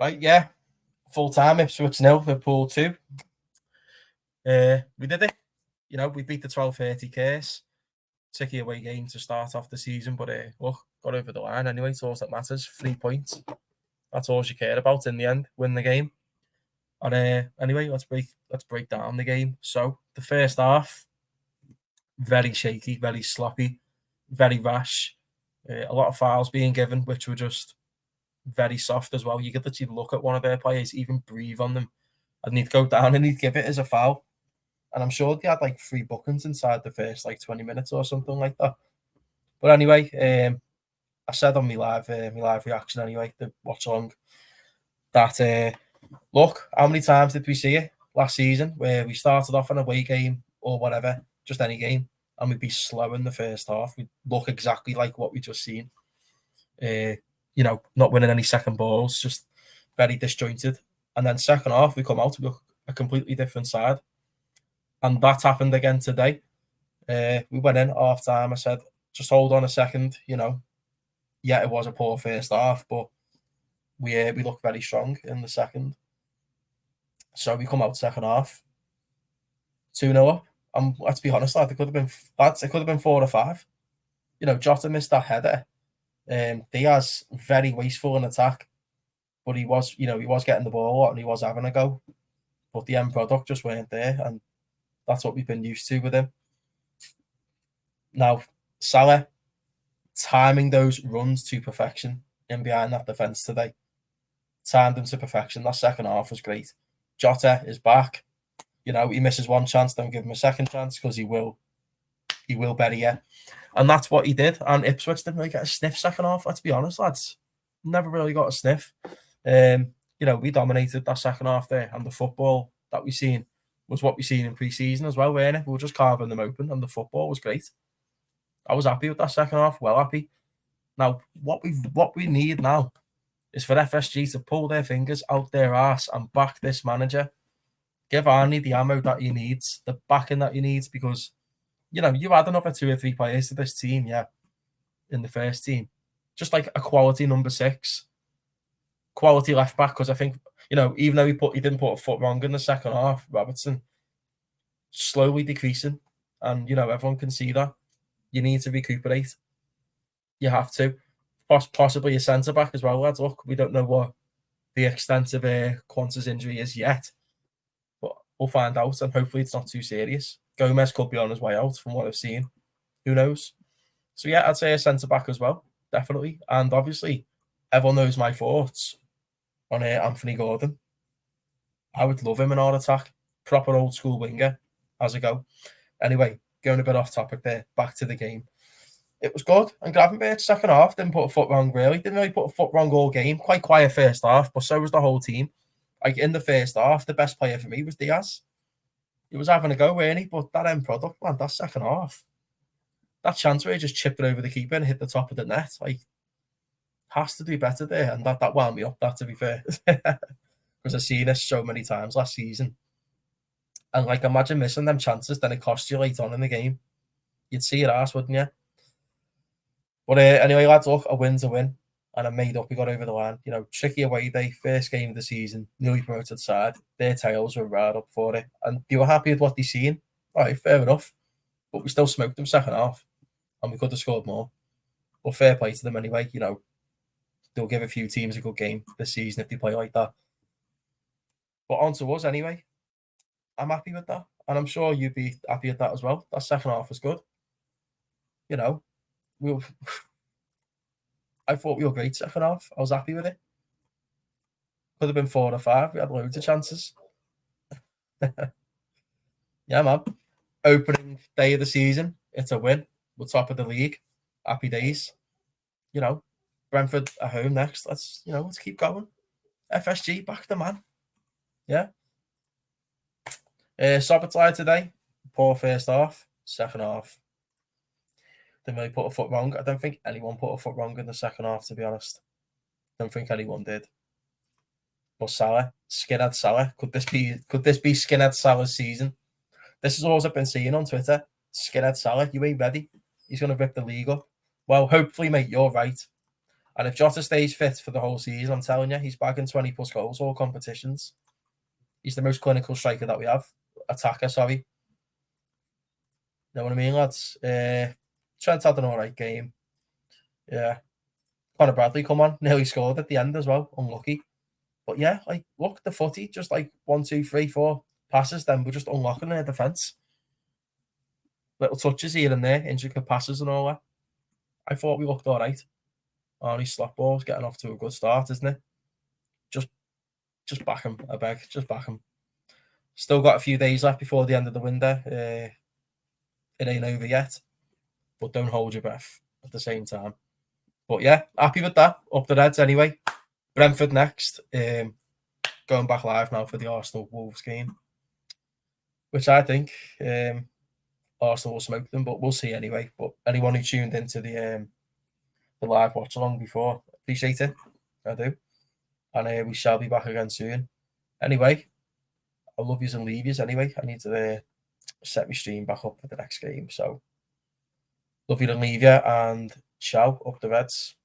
Right, yeah. Full time, Ipswich 0, Liverpool 2. We did it. We beat the 12:30 case. Tricky away game to start off the season, but look, got over the line anyway. It's all that matters. 3 points. That's all you care about in the end. Win the game. And anyway, let's break down the game. So the first half, very shaky, very sloppy, very rash. A lot of fouls being given, which were just very soft as well. You could literally look at one of their players, even breathe on them, and he'd go down and he'd give it as a foul. And I'm sure they had like 3 bookings inside the first 20 minutes or something like that. But anyway, I said on my live reaction anyway, the watch along, that look, how many times did we see it last season where we started off an away game or whatever, just any game, and we'd be slow in the first half. We'd look exactly like what we just seen. Not winning any second balls, just very disjointed. And then second half, we come out to look a completely different side. And that happened again today. We went in half time. I said, just hold on a second. Yeah, it was a poor first half, but we looked very strong in the second. So we come out second half, 2-0 up. And let's be honest, it could have been 4 or 5. Jota missed that header. Diaz very wasteful in attack, but he was getting the ball a lot and he was having a go. But the end product just weren't there, and that's what we've been used to with him. Now, Salah timing those runs to perfection in behind that defence today. Timed them to perfection. That second half was great. Jota is back. He misses one chance, don't give him a second chance because he will bury you. And that's what he did. And Ipswich didn't really get a sniff second half, let's be honest, lads. Never really got a sniff. We dominated that second half there, and the football that we seen was what we seen in pre-season as well, weren't it? We were just carving them open, and the football was great. I was happy with that second half, well happy. Now, what we need now is for FSG to pull their fingers out their arse and back this manager. Give Arnie the ammo that he needs, the backing that he needs, because you add another 2 or 3 players to this team, yeah, in the first team. Just like a quality number 6, quality left back, because I think, even though he didn't put a foot wrong in the second half, Robertson slowly decreasing, and everyone can see that. You need to recuperate. You have to. Possibly a centre back as well, lads. Look, we don't know what the extent of Quanta's injury is yet, but we'll find out, and hopefully it's not too serious. Gomez could be on his way out from what I've seen. Who knows? So yeah, I'd say a centre back as well, definitely. And obviously, everyone knows my thoughts on Anthony Gordon. I would love him in our attack. Proper old school winger. How's it go? Anyway, going a bit off topic there. Back to the game. It was good. And Gravenberch second half didn't put a foot wrong, really. Didn't really put a foot wrong all game. Quite quiet first half, but so was the whole team. Like in the first half, the best player for me was Diaz. He was having a go, weren't he? But that end product, man, that second half, that chance where he just chipped it over the keeper and hit the top of the net, has to do better there. And that wound me up, that, to be fair. Because I've seen this so many times last season. And imagine missing them chances, then it costs you later on in the game. You'd see your ass, wouldn't you? But anyway, lads, look, a win's a win. And I'm made up. We got over the line. Tricky away day, first game of the season, newly promoted side. Their tails were right up for it. And they were happy with what they seen. All right, fair enough. But we still smoked them second half. And we could have scored more. But fair play to them anyway. They'll give a few teams a good game this season if they play like that. But on to us anyway. I'm happy with that. And I'm sure you'd be happy with that as well. That second half was good. I thought we were great second half. I was happy with it. Could have been 4 or 5. We had loads of chances. Yeah, man. Opening day of the season. It's a win. We're top of the league. Happy days. Brentford at home next. Let's keep going. FSG, back the man. Yeah. Sobotlai today. Poor first half. Second half. Didn't really put a foot wrong. I don't think anyone put a foot wrong in the second half, to be honest. Don't think anyone did. But Salah, skinhead Salah. Could this be skinhead Salah's season? This is all I've been seeing on Twitter. Skinhead Salah, you ain't ready. He's going to rip the league up. Well, hopefully, mate, you're right. And if Jota stays fit for the whole season, I'm telling you, he's bagging 20 plus goals all competitions. He's the most clinical striker that we have. Attacker, sorry. Know what I mean, lads? Trent had an alright game. Yeah. Conor Bradley come on, nearly scored at the end as well. Unlucky. But yeah, like look, the footy, just like 1, 2, 3, 4 passes, then we're just unlocking their defence. Little touches here and there, intricate passes and all that. I thought we looked alright. Arnie slot balls getting off to a good start, isn't it? Just back him, I beg. Just back him. Still got a few days left before the end of the window. It ain't over yet, but don't hold your breath at the same time. But yeah, happy with that. Up the Reds anyway. Brentford next. Going back live now for the Arsenal Wolves game, which I think Arsenal will smoke them, but we'll see anyway. But anyone who tuned into the live watch along before, appreciate it. I do. And we shall be back again soon. Anyway, I love yous and leave yous anyway. I need to set my stream back up for the next game. So love you and leave you, and ciao, up the Reds.